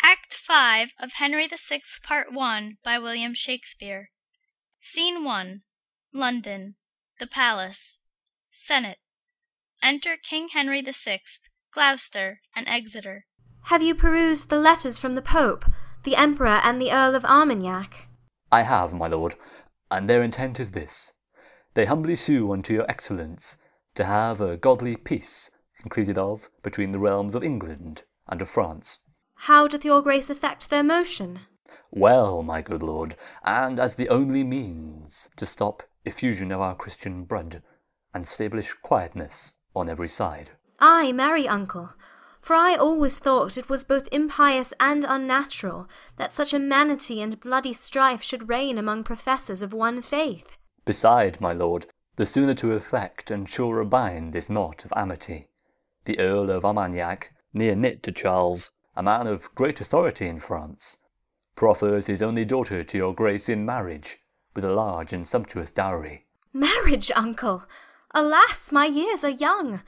Act 5 of Henry VI, Part 1 by William Shakespeare. Scene 1. London. The Palace. Senate. Enter King Henry VI, Gloucester, and Exeter. Have you perused the letters from the Pope, the Emperor, and the Earl of Armagnac? I have, my lord, and their intent is this. They humbly sue unto your excellence to have a godly peace concluded of between the realms of England and of France. How doth your grace effect their motion? Well, my good lord, and as the only means to stop effusion of our Christian blood, and stablish quietness on every side. Ay, marry, uncle, for I always thought it was both impious and unnatural that such amenity and bloody strife should reign among professors of one faith. Beside, my lord, the sooner to effect and surer bind this knot of amity. The Earl of Armagnac, near knit to Charles, a man of great authority in France, proffers his only daughter to your grace in marriage, with a large and sumptuous dowry. Marriage, uncle! Alas, my years are young,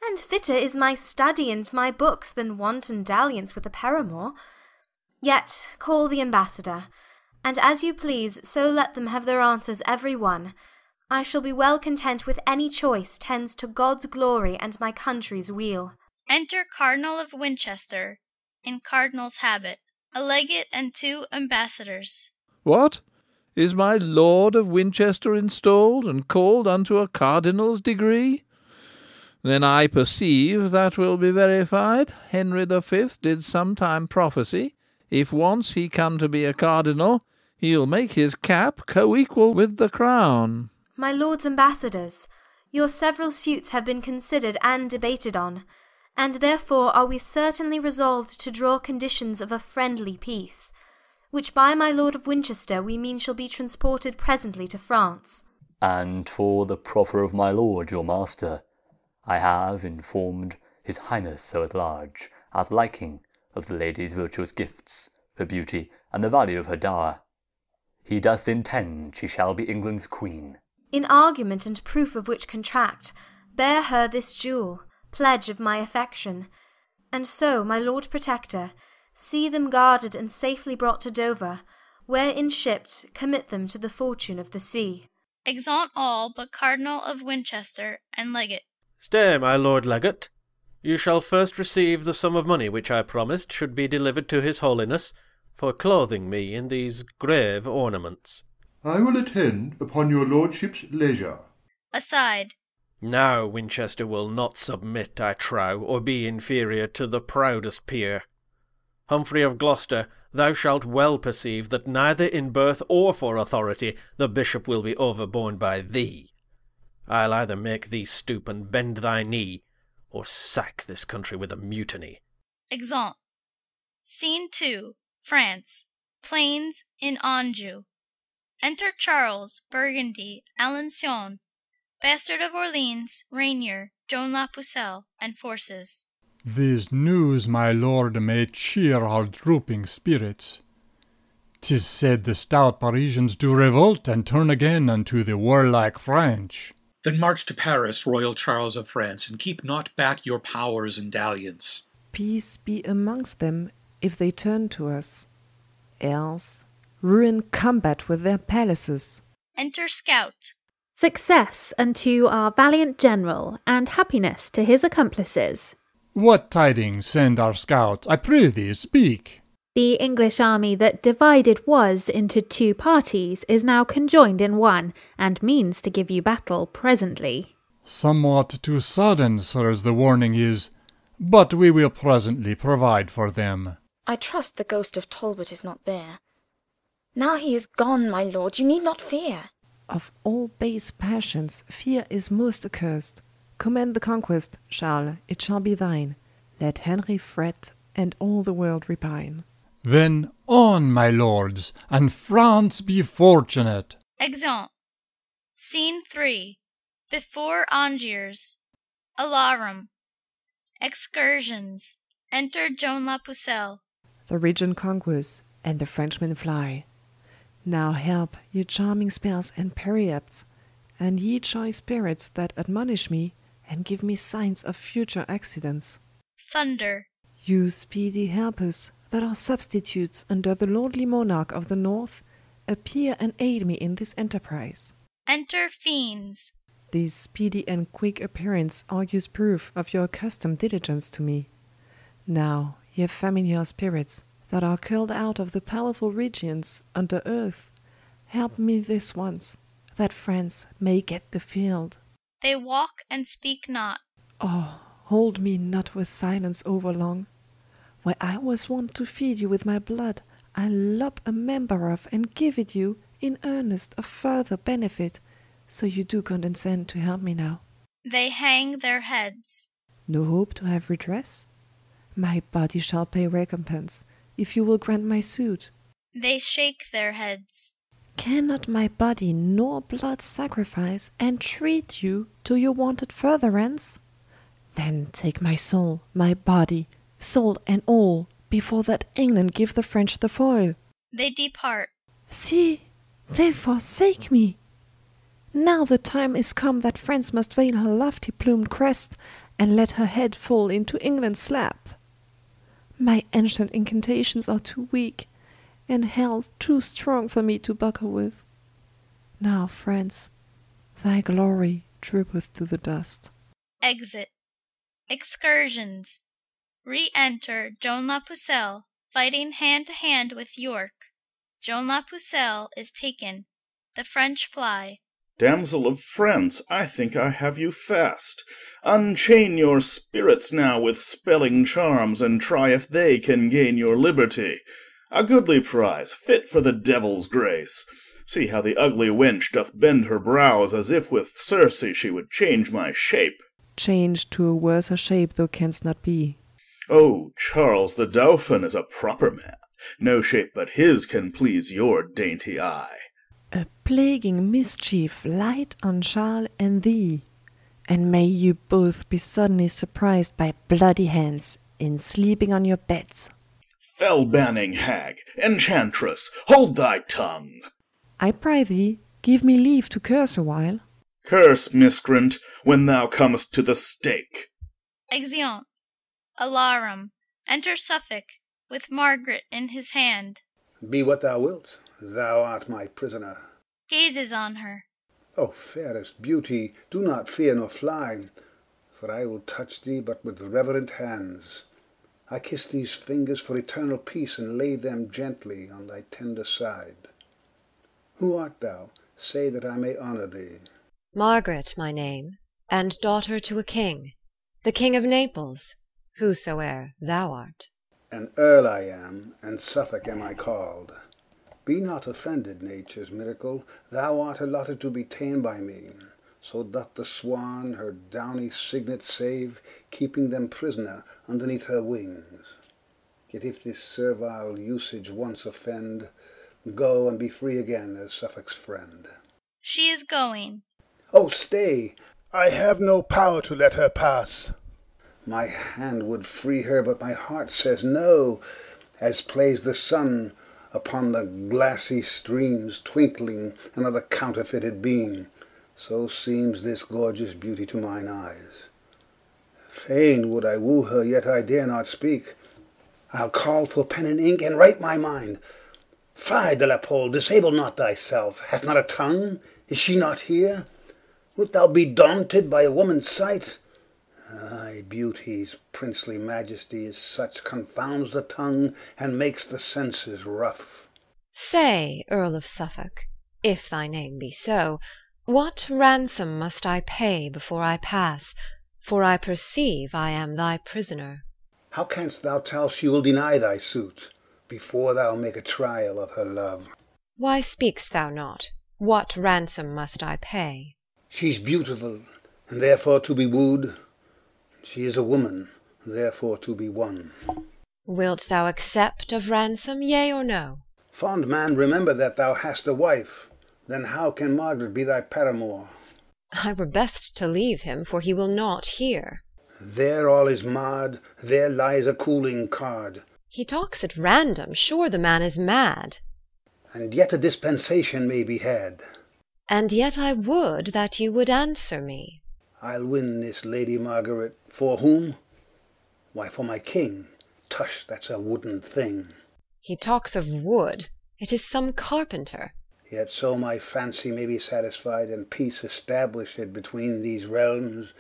and fitter is my study and my books than wanton dalliance with a paramour. Yet call the ambassador, and as you please, so let them have their answers every one. I shall be well content with any choice tends to God's glory and my country's weal. Enter Cardinal of Winchester, in cardinal's habit, a legate and 2 ambassadors. What? Is my Lord of Winchester installed, and called unto a cardinal's degree? Then I perceive that will be verified. Henry V did sometime prophesy, if once he come to be a cardinal, he'll make his cap co-equal with the crown. My lords ambassadors, your several suits have been considered and debated on, and therefore are we certainly resolved to draw conditions of a friendly peace, which by my Lord of Winchester we mean shall be transported presently to France. And for the proffer of my lord your master, I have informed his highness so at large, as liking of the lady's virtuous gifts, her beauty, and the value of her dower. He doth intend she shall be England's queen. In argument and proof of which contract, bear her this jewel, pledge of my affection, and so, my Lord Protector, see them guarded and safely brought to Dover, where in shipped commit them to the fortune of the sea. Exeunt all but Cardinal of Winchester and legate. Stay, my lord legate. You shall first receive the sum of money which I promised should be delivered to his holiness, for clothing me in these grave ornaments. I will attend upon your lordship's leisure. Aside. Now Winchester will not submit, I trow, or be inferior to the proudest peer. Humphrey of Gloucester, thou shalt well perceive that neither in birth or for authority the bishop will be overborne by thee. I'll either make thee stoop and bend thy knee, or sack this country with a mutiny. Exeunt. Scene 2. France. Plains in Anjou. Enter Charles, Burgundy, Alençon, Bastard of Orleans, Rainier, Joan la Pucelle, and forces. This news, my lord, may cheer our drooping spirits. 'Tis said the stout Parisians do revolt and turn again unto the warlike French. Then march to Paris, royal Charles of France, and keep not back your powers and dalliance. Peace be amongst them, if they turn to us. Else, ruin combat with their palaces. Enter Scout. Success unto our valiant general, and happiness to his accomplices. What tidings send our scouts? I pray thee, speak. The English army that divided was into 2 parties is now conjoined in one, and means to give you battle presently. Somewhat too sudden, sirs, the warning is, but we will presently provide for them. I trust the ghost of Talbot is not there. Now he is gone, my lord, you need not fear. Of all base passions, fear is most accursed. Commend the conquest, Charles, it shall be thine. Let Henry fret, and all the world repine. Then on, my lords, and France be fortunate. Exeunt. Scene 3. Before Angers. Alarum. Excursions. Enter Joan la Pucelle. The regent conquers, and the Frenchmen fly. Now help, ye charming spells and periapts, and ye choice spirits that admonish me, and give me signs of future accidents. Thunder. You speedy helpers, that are substitutes under the lordly monarch of the north, appear and aid me in this enterprise. Enter fiends. This speedy and quick appearance argues proof of your accustomed diligence to me. Now, ye familiar spirits that are called out of the powerful regions under earth, help me this once, that France may get the field. They walk and speak not. Oh, hold me not with silence over long. Where I was wont to feed you with my blood, I'll lop a member of and give it you in earnest of further benefit, so you do condescend to help me now. They hang their heads. No hope to have redress? My body shall pay recompense, if you will grant my suit. They shake their heads. Cannot my body nor blood sacrifice entreat you to your wanted furtherance? Then take my soul, my body, soul and all, before that England give the French the foil. They depart. See, they forsake me. Now the time is come that France must veil her lofty plumed crest, and let her head fall into England's lap. My ancient incantations are too weak, and hell too strong for me to buckle with. Now, France, thy glory droopeth to the dust. Exit. Excursions. Re-enter Joan la Pucelle, fighting hand to hand with York. Joan la Pucelle is taken. The French fly. Damsel of France, I think I have you fast. Unchain your spirits now with spelling charms, and try if they can gain your liberty. A goodly prize, fit for the devil's grace. See how the ugly wench doth bend her brows, as if with Circe she would change my shape. Changed to a worser shape thou canst not be. Oh, Charles the Dauphin is a proper man. No shape but his can please your dainty eye. A plaguing mischief light on Charles and thee, and may you both be suddenly surprised by bloody hands in sleeping on your beds. Fell-banning hag, enchantress, hold thy tongue. I pray thee, give me leave to curse a while. Curse, miscreant, when thou comest to the stake. Exeunt. Alarum. Enter Suffolk, with Margaret in his hand. Be what thou wilt, thou art my prisoner. Gazes on her. O fairest beauty, do not fear nor fly, for I will touch thee but with reverent hands. I kiss these fingers for eternal peace, and lay them gently on thy tender side. Who art thou? Say that I may honour thee. Margaret my name, and daughter to a king, the King of Naples, whosoe'er thou art. An earl I am, and Suffolk am I called. Be not offended, nature's miracle, thou art allotted to be ta'en by me. So doth the swan her downy cygnet save, keeping them prisoner underneath her wings. Yet if this servile usage once offend, go and be free again as Suffolk's friend. She is going. Oh, stay! I have no power to let her pass. My hand would free her, but my heart says no, as plays the sun upon the glassy streams twinkling another counterfeited beam, so seems this gorgeous beauty to mine eyes. Fain would I woo her, yet I dare not speak. I'll call for pen and ink, and write my mind. Fie, de la Pole, disable not thyself. Hath not a tongue? Is she not here? Wilt thou be daunted by a woman's sight? Ay, beauty's princely majesty is such, confounds the tongue, and makes the senses rough. Say, Earl of Suffolk, if thy name be so, what ransom must I pay before I pass? For I perceive I am thy prisoner. How canst thou tell she will deny thy suit, before thou make a trial of her love? Why speak'st thou not? What ransom must I pay? She's beautiful, and therefore to be wooed. She is a woman, therefore to be won. Wilt thou accept of ransom, yea or no? Fond man, remember that thou hast a wife. Then how can Margaret be thy paramour? I were best to leave him, for he will not hear. There all is marred, there lies a cooling card. He talks at random, sure the man is mad. And yet a dispensation may be had. And yet I would that you would answer me. I'll win this Lady Margaret. For whom? Why, for my king, Tush, that's a wooden thing. He talks of wood. It is some carpenter. Yet so my fancy may be satisfied, and peace established between these realms.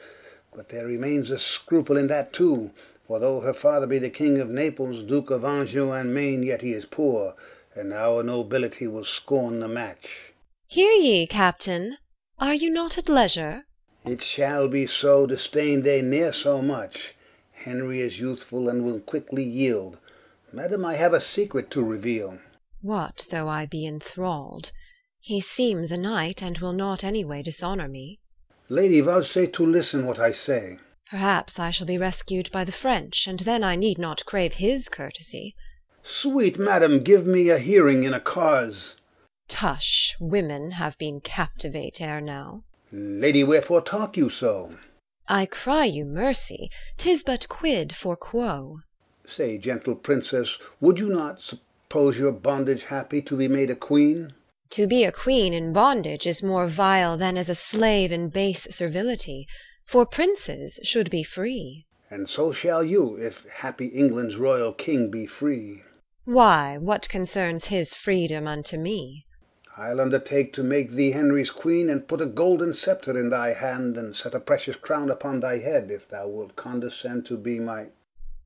But there remains a scruple in that too, for though her father be the King of Naples, Duke of Anjou and Maine, yet he is poor, and our nobility will scorn the match. Hear ye, Captain, are you not at leisure? It shall be so, disdain they ne'er so much. Henry is youthful and will quickly yield. Madam, I have a secret to reveal. What though I be enthralled? He seems a knight, and will not any way dishonour me. Lady, vouchsafe to listen what I say. Perhaps I shall be rescued by the French, and then I need not crave his courtesy. Sweet madam, give me a hearing in a cause. Tush, women have been captivate ere now. Lady, wherefore talk you so? I cry you mercy, 'tis but quid for quo. Say, gentle princess, would you not suppose your bondage happy to be made a queen? To be a queen in bondage is more vile than as a slave in base servility, for princes should be free. And so shall you, if happy England's royal king be free. Why, what concerns his freedom unto me? I'll undertake to make thee Henry's queen, and put a golden sceptre in thy hand, and set a precious crown upon thy head, if thou wilt condescend to be my...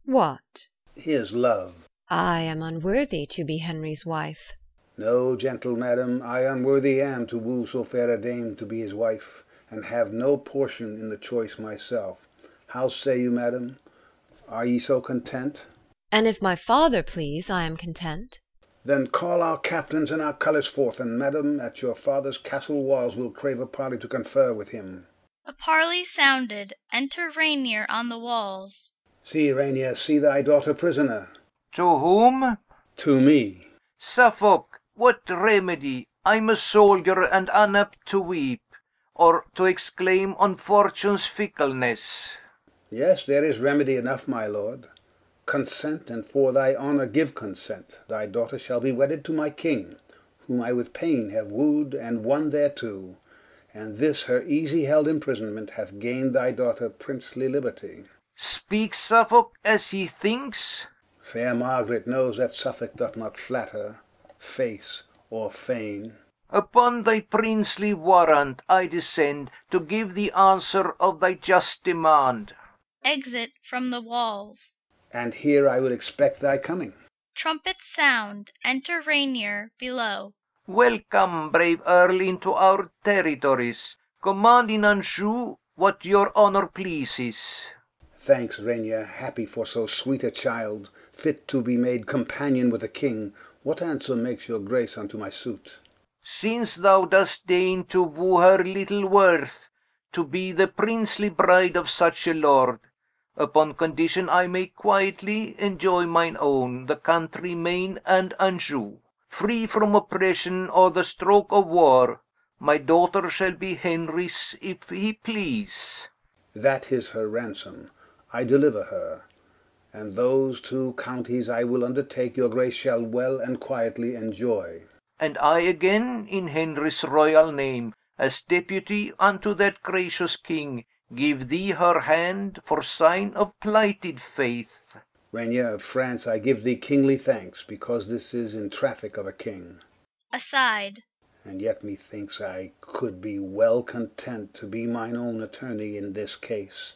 What? His love. I am unworthy to be Henry's wife. No, gentle madam, I unworthy am to woo so fair a dame to be his wife, and have no portion in the choice myself. How say you, madam? Are ye so content? And if my father please, I am content. Then call our captains and our colours forth, and madam, at your father's castle walls we'll crave a parley to confer with him. A parley sounded. Enter Rainier on the walls. See, Rainier, see thy daughter prisoner. To whom? To me. Suffolk, what remedy? I'm a soldier and unapt to weep, or to exclaim on fortune's fickleness. Yes, there is remedy enough, my lord. Consent, and for thy honour give consent. Thy daughter shall be wedded to my king, whom I with pain have wooed and won thereto, and this her easy held imprisonment hath gained thy daughter princely liberty. Speak Suffolk as he thinks. Fair Margaret knows that Suffolk doth not flatter, face, or feign. Upon thy princely warrant I descend to give the answer of thy just demand. Exit from the walls. And here I would expect thy coming. Trumpets sound. Enter Rainier below. Welcome, brave Earl, into our territories. Command in Anjou what your honour pleases. Thanks, Rainier, happy for so sweet a child, fit to be made companion with a king. What answer makes your grace unto my suit? Since thou dost deign to woo her little worth, to be the princely bride of such a lord, upon condition I may quietly enjoy mine own, the country Maine and Anjou, free from oppression or the stroke of war, my daughter shall be Henry's if he please. That is her ransom. I deliver her, and those 2 counties I will undertake your grace shall well and quietly enjoy. And I again, in Henry's royal name, as deputy unto that gracious king, give thee her hand for sign of plighted faith. Rainier of France, I give thee kingly thanks, because this is in traffic of a king. Aside. And yet methinks I could be well content to be mine own attorney in this case.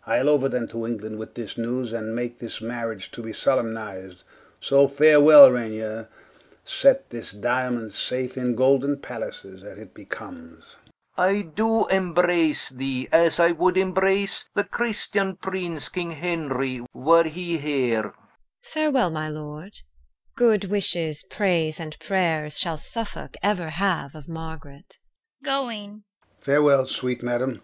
I'll over then to England with this news, and make this marriage to be solemnized. So farewell, Rainier. Set this diamond safe in golden palaces as it becomes. I do embrace thee as I would embrace the Christian prince King Henry were he here. Farewell, my lord. Good wishes, praise, and prayers shall Suffolk ever have of Margaret. Going. Farewell, sweet madam.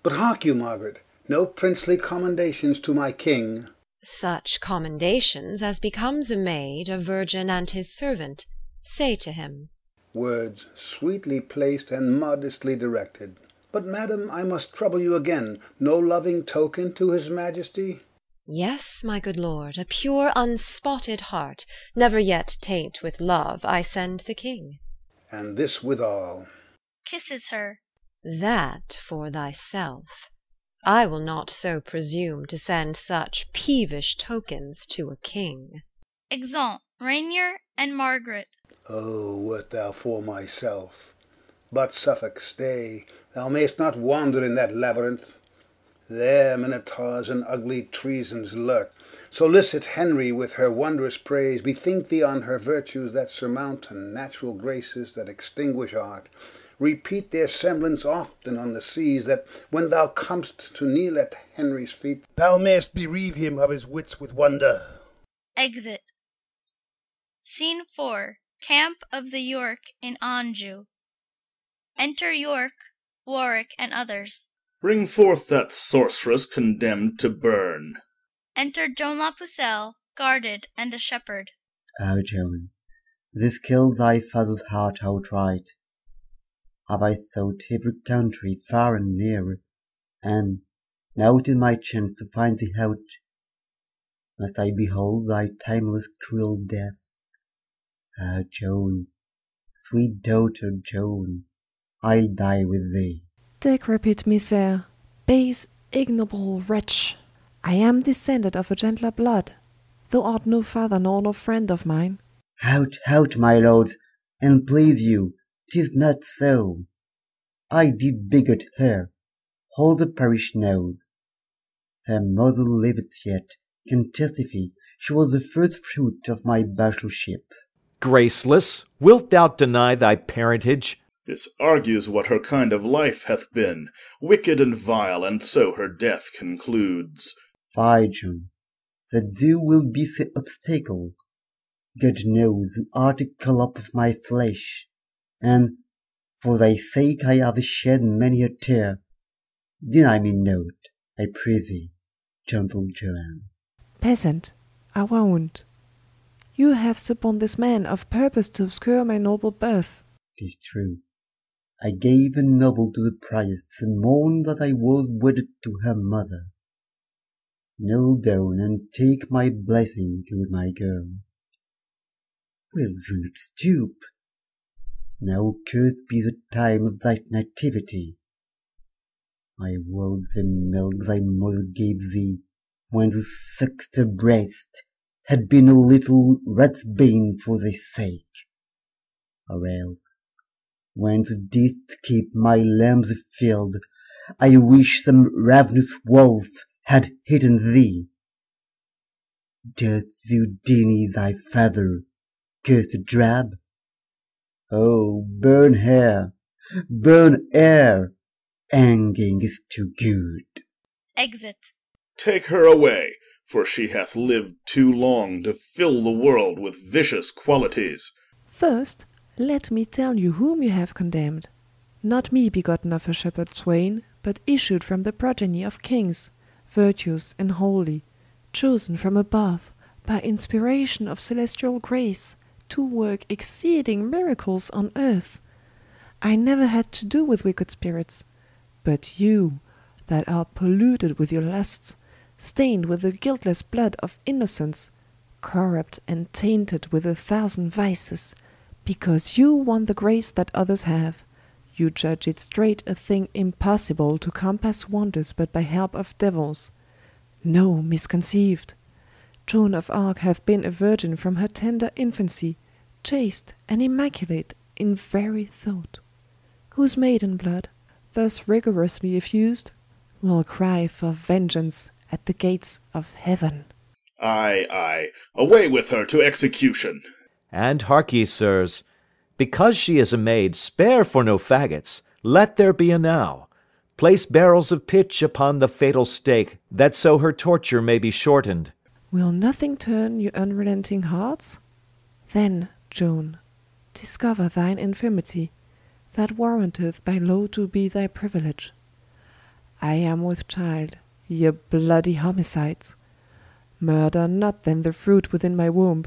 But hark you, Margaret, no princely commendations to my king. Such commendations as becomes a maid, a virgin, and his servant. Say to him. Words sweetly placed and modestly directed. But, madam, I must trouble you again. No loving token to his majesty? Yes, my good lord, a pure unspotted heart, never yet taint with love, I send the king. And this withal. Kisses her. That for thyself. I will not so presume to send such peevish tokens to a king. Exeunt Rainier and Margaret. Oh, wert thou for myself! But, Suffolk, stay, thou mayst not wander in that labyrinth. There minotaurs and ugly treasons lurk. Solicit Henry with her wondrous praise. Bethink thee on her virtues that surmount, and natural graces that extinguish art. Repeat their semblance often on the seas, that when thou comest to kneel at Henry's feet, thou mayst bereave him of his wits with wonder. Exit. Scene 4. Camp of the York in Anjou. Enter York, Warwick, and others. Bring forth that sorceress condemned to burn. Enter Joan la Pucelle, guarded, and a shepherd. O Joan, this killed thy father's heart outright. Have I sought every country far and near, and, now it is my chance to find thee out, must I behold thy timeless cruel death? Ah, Joan, sweet daughter Joan, I'll die with thee. Decrepit miser, base ignoble wretch, I am descended of a gentler blood. Thou art no father nor no friend of mine. Out, my lords, and please you, 'tis not so. I did beget her, all the parish knows. Her mother liveth yet, can testify she was the first fruit of my bachelorship. Graceless, wilt thou deny thy parentage? This argues what her kind of life hath been, wicked and vile, and so her death concludes. Fie, John, that thou wilt be the obstacle. God knows thou art a collop of my flesh, and for thy sake I have shed many a tear. Deny me not, I pray thee, gentle Joanne. Peasant, I won't. You have suborned this man of purpose to obscure my noble birth. 'Tis true. I gave a noble to the priest the morn that I was wedded to her mother. Kneel down and take my blessing, good my girl. Will thou not stoop? Now cursed be the time of thy nativity. I will the milk thy mother gave thee, when thou suck'st her breast, had been a little ratsbane for thy sake. Or else, when thou didst keep my lambs afield, I wish some ravenous wolf had eaten thee. Dost thou deny thy father, cursed drab? Oh, burn hair, burn air, hanging is too good. Exit. Take her away, for she hath lived too long to fill the world with vicious qualities. First, let me tell you whom you have condemned. Not me begotten of a shepherd swain, but issued from the progeny of kings, virtuous and holy, chosen from above, by inspiration of celestial grace, to work exceeding miracles on earth. I never had to do with wicked spirits, but you, that are polluted with your lusts, stained with the guiltless blood of innocence, corrupt and tainted with 1,000 vices, because you want the grace that others have, you judge it straight a thing impossible to compass wonders but by help of devils. No, misconceived. Joan of Arc hath been a virgin from her tender infancy, chaste and immaculate in very thought, whose maiden blood, thus rigorously effused, will cry for vengeance at the gates of heaven. Ay, ay, away with her to execution. And hark ye, sirs, because she is a maid, spare for no faggots, let there be enow. Place barrels of pitch upon the fatal stake, that so her torture may be shortened. Will nothing turn your unrelenting hearts? Then, Joan, discover thine infirmity, that warranteth by law to be thy privilege. I am with child, ye bloody homicides. Murder not then the fruit within my womb,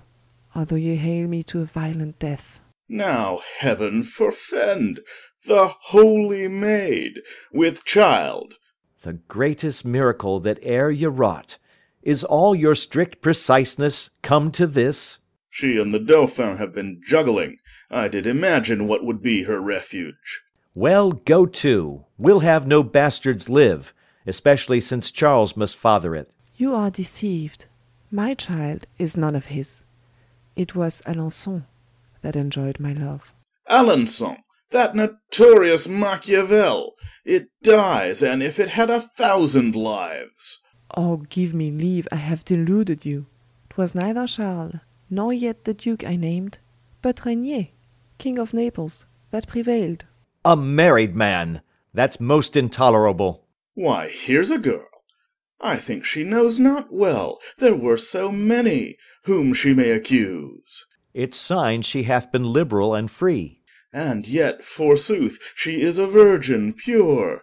although ye hale me to a violent death. Now heaven forfend the holy maid with child. The greatest miracle that e'er ye wrought. Is all your strict preciseness come to this? She and the Dauphin have been juggling. I did imagine what would be her refuge. Well, go to. We'll have no bastards live. especially since Charles must father it. You are deceived. My child is none of his. It was Alençon that enjoyed my love. Alençon, that notorious Machiavel! It dies, and if it had 1,000 lives. Oh, give me leave, I have deluded you. 'Twas neither Charles, nor yet the Duke I named, but Regnier, King of Naples, that prevailed. A married man! That's most intolerable. Why, here's a girl. I think she knows not well there were so many whom she may accuse. It's sign she hath been liberal and free. And yet, forsooth, she is a virgin pure.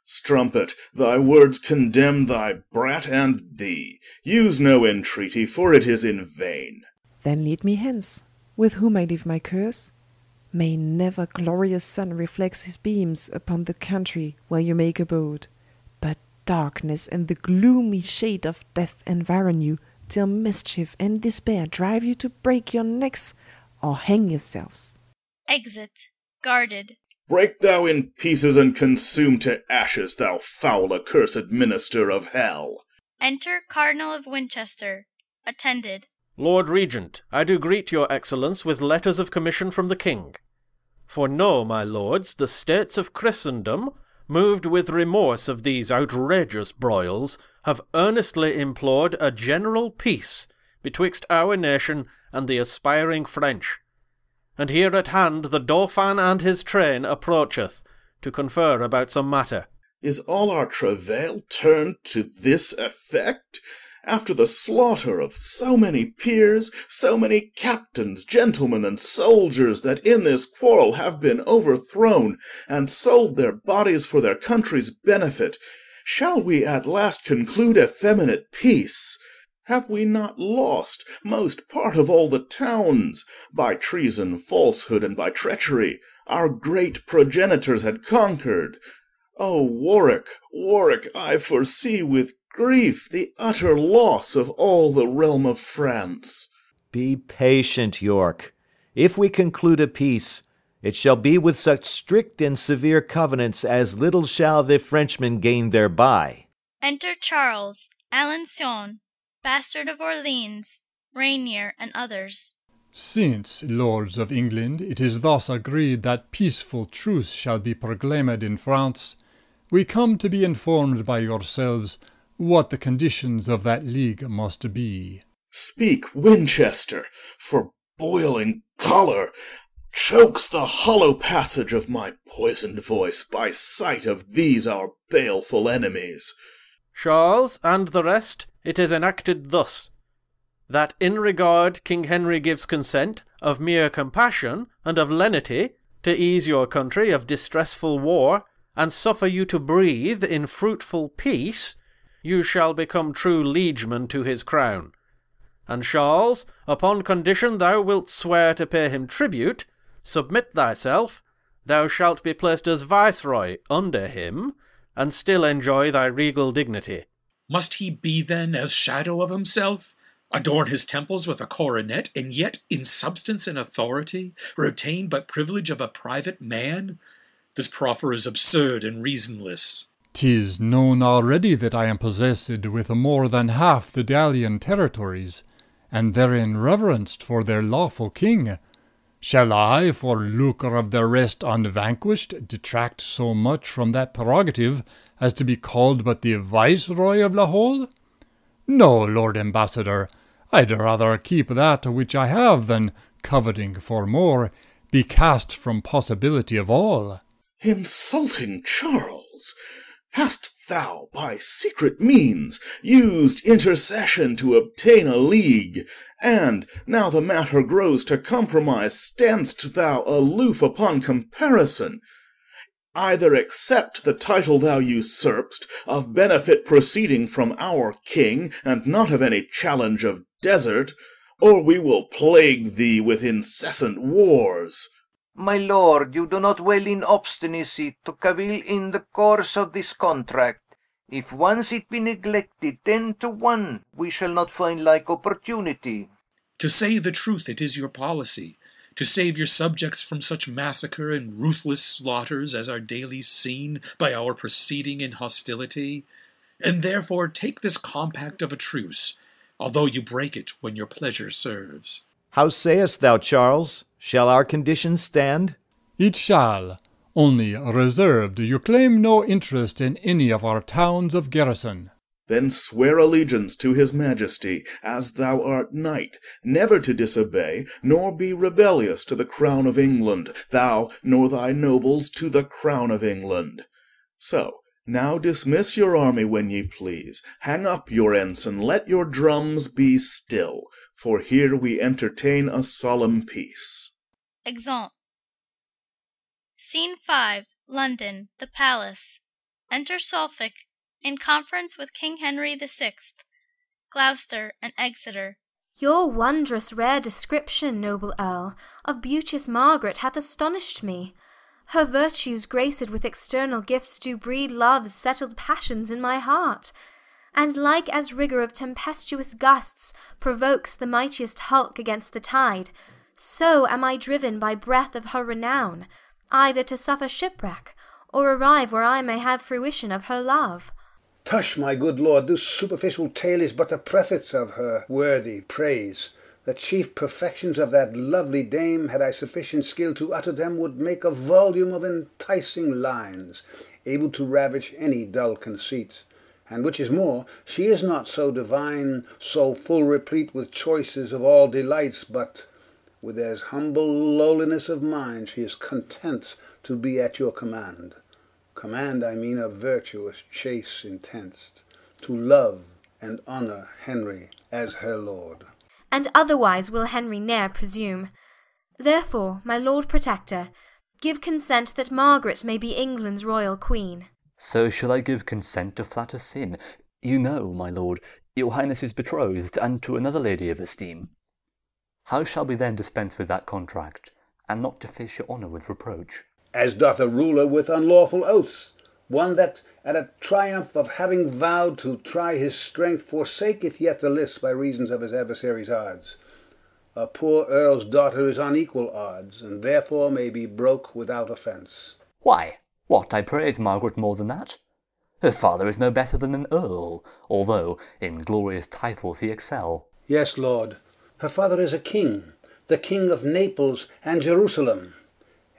Strumpet, thy words condemn thy brat and thee. Use no entreaty, for it is in vain. Then lead me hence, with whom I leave my curse. May never glorious sun reflects his beams upon the country where you make abode, but darkness and the gloomy shade of death environ you, till mischief and despair drive you to break your necks or hang yourselves. Exit. Guarded. Break thou in pieces and consume to ashes, thou foul accursed minister of hell. Enter Cardinal of Winchester, attended. Lord Regent, I do greet your excellence with letters of commission from the king. For know, my lords, the states of Christendom, moved with remorse of these outrageous broils, have earnestly implored a general peace betwixt our nation and the aspiring French. And here at hand the Dauphin and his train approacheth, to confer about some matter. Is all our travail turned to this effect? After the slaughter of so many peers, so many captains, gentlemen, and soldiers that in this quarrel have been overthrown, and sold their bodies for their country's benefit, shall we at last conclude effeminate peace? Have we not lost most part of all the towns? By treason, falsehood, and by treachery, our great progenitors had conquered. O Warwick, Warwick, I foresee with grief the utter loss of all the realm of France. Be patient, York. If we conclude a peace, it shall be with such strict and severe covenants as little shall the Frenchmen gain thereby. Enter Charles, Alençon, Bastard of Orleans, Rainier, and others. Since, lords of England, it is thus agreed that peaceful truce shall be proclaimed in France, we come to be informed by yourselves what the conditions of that league must be. Speak, Winchester, for boiling choler chokes the hollow passage of my poisoned voice by sight of these our baleful enemies. Charles, and the rest, it is enacted thus, that in regard King Henry gives consent, of mere compassion, and of lenity, to ease your country of distressful war, and suffer you to breathe in fruitful peace, you shall become true liegemen to his crown. And Charles, upon condition thou wilt swear to pay him tribute, submit thyself, thou shalt be placed as viceroy under him, and still enjoy thy regal dignity. Must he be then as shadow of himself, adorn his temples with a coronet, and yet in substance and authority retain but privilege of a private man? This proffer is absurd and reasonless. 'Tis known already that I am possessed with more than half the Dalian territories, and therein reverenced for their lawful king. Shall I, for lucre of the rest unvanquished, detract so much from that prerogative as to be called but the viceroy of the whole? No, Lord Ambassador, I'd rather keep that which I have than, coveting for more, be cast from possibility of all. Insulting Charles! Hast thou, by secret means, used intercession to obtain a league, and, now the matter grows to compromise, stand'st thou aloof upon comparison? Either accept the title thou usurp'st, of benefit proceeding from our king, and not of any challenge of desert, or we will plague thee with incessant wars. My lord, you do not well in obstinacy to cavil in the course of this contract. If once it be neglected, 10 to 1, we shall not find like opportunity. To say the truth, it is your policy to save your subjects from such massacre and ruthless slaughters as are daily seen by our proceeding in hostility, and therefore take this compact of a truce, although you break it when your pleasure serves. How sayest thou, Charles? Shall our conditions stand? It shall. Only reserved you claim no interest in any of our towns of garrison. Then swear allegiance to his majesty, as thou art knight, never to disobey, nor be rebellious to the crown of England, thou nor thy nobles to the crown of England. So, now dismiss your army when ye please, hang up your ensign, let your drums be still, for here we entertain a solemn peace. Exeunt. Scene 5. London, the Palace. Enter Suffolk, in conference with King Henry the 6th, Gloucester, and Exeter. Your wondrous rare description, noble Earl, of beauteous Margaret hath astonished me. Her virtues graced with external gifts do breed love's settled passions in my heart, and like as rigour of tempestuous gusts provokes the mightiest hulk against the tide, so am I driven by breath of her renown, either to suffer shipwreck, or arrive where I may have fruition of her love. Tush, my good lord, this superficial tale is but a preface of her worthy praise. The chief perfections of that lovely dame, had I sufficient skill to utter them, would make a volume of enticing lines, able to ravish any dull conceit. And which is more, she is not so divine, so full replete with choices of all delights, but with as humble lowliness of mind she is content to be at your command. Command, I mean, of virtuous, chaste intent, to love and honour Henry as her lord. And otherwise will Henry ne'er presume. Therefore, my Lord Protector, give consent that Margaret may be England's royal queen. So shall I give consent to flatter sin? You know, my lord, your highness is betrothed, and to another lady of esteem. How shall we then dispense with that contract, and not deface your honour with reproach? As doth a ruler with unlawful oaths, one that at a triumph of having vowed to try his strength forsaketh yet the list by reasons of his adversary's odds. A poor earl's daughter is on equal odds, and therefore may be broke without offence. Why, what, I praise Margaret more than that? Her father is no better than an earl, although in glorious titles he excel. Yes, lord, her father is a king, the king of Naples and Jerusalem,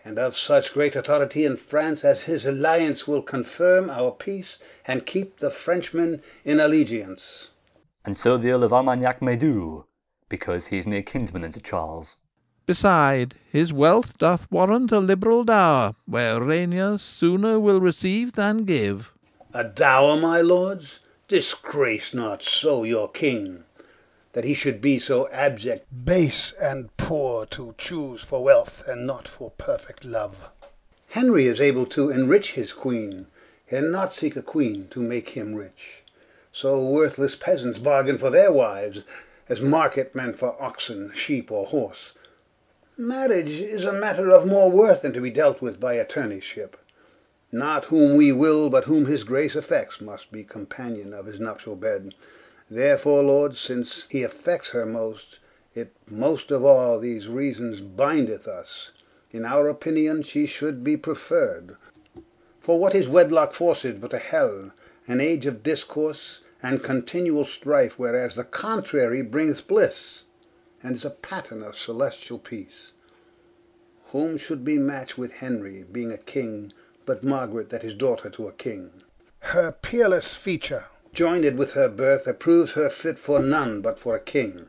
and of such great authority in France as his alliance will confirm our peace and keep the Frenchmen in allegiance. And so the Earl of Armagnac may do, because he is near kinsman unto Charles. Beside, his wealth doth warrant a liberal dower, where Rainier sooner will receive than give. A dower, my lords? Disgrace not so your king, that he should be so abject, base, and poor to choose for wealth and not for perfect love. Henry is able to enrich his queen, and not seek a queen to make him rich. So worthless peasants bargain for their wives, as market men for oxen, sheep, or horse. Marriage is a matter of more worth than to be dealt with by attorneyship. Not whom we will, but whom his grace affects, must be companion of his nuptial bed. Therefore, lord, since he affects her most, it most of all these reasons bindeth us. In our opinion she should be preferred. For what is wedlock forced but a hell, an age of discourse and continual strife, whereas the contrary brings bliss, and is a pattern of celestial peace? Whom should be matched with Henry, being a king, but Margaret that is daughter to a king? Her peerless feature, joined with her birth, approves her fit for none but for a king.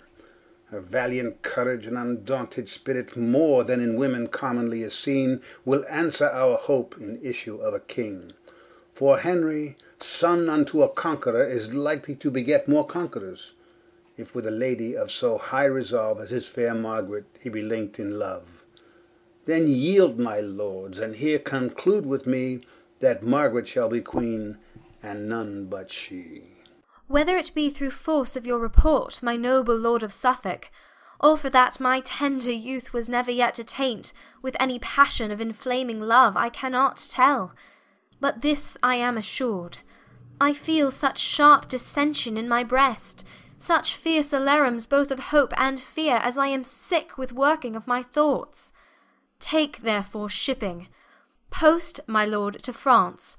Her valiant courage and undaunted spirit, more than in women commonly is seen, will answer our hope in issue of a king. For Henry, son unto a conqueror, is likely to beget more conquerors, if with a lady of so high resolve as his fair Margaret he be linked in love. Then yield, my lords, and here conclude with me, that Margaret shall be queen, and none but she. Whether it be through force of your report, my noble lord of Suffolk, or for that my tender youth was never yet attaint with any passion of inflaming love, I cannot tell. But this I am assured, I feel such sharp dissension in my breast, such fierce alarums both of hope and fear, as I am sick with working of my thoughts. Take therefore shipping. Post, my lord, to France.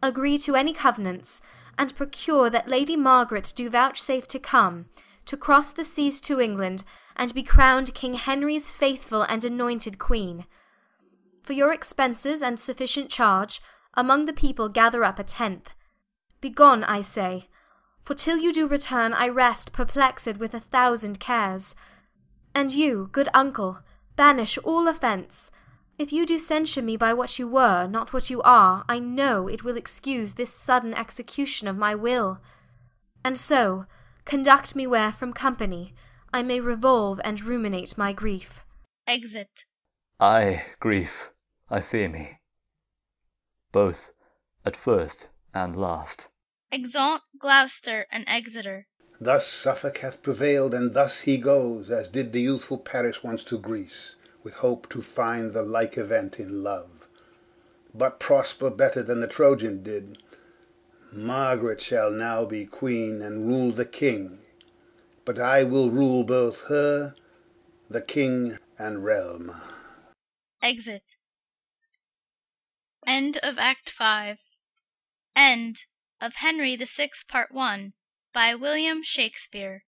Agree to any covenants, and procure that Lady Margaret do vouchsafe to come, to cross the seas to England, and be crowned King Henry's faithful and anointed queen. For your expenses and sufficient charge, among the people gather up a 10th. Begone, I say, for till you do return I rest perplexed with 1,000 cares. And you, good uncle, banish all offence. If you do censure me by what you were, not what you are, I know it will excuse this sudden execution of my will. And so, conduct me where from company I may revolve and ruminate my grief. Exit. Ay, grief, I fear me, both at first and last. Exeunt Gloucester and Exeter. Thus Suffolk hath prevailed, and thus he goes, as did the youthful Paris once to Greece, with hope to find the like event in love, but prosper better than the Trojan did. Margaret shall now be queen and rule the king, but I will rule both her, the king, and realm. Exit. End of Act 5. End of Henry the Sixth Part 1 by William Shakespeare.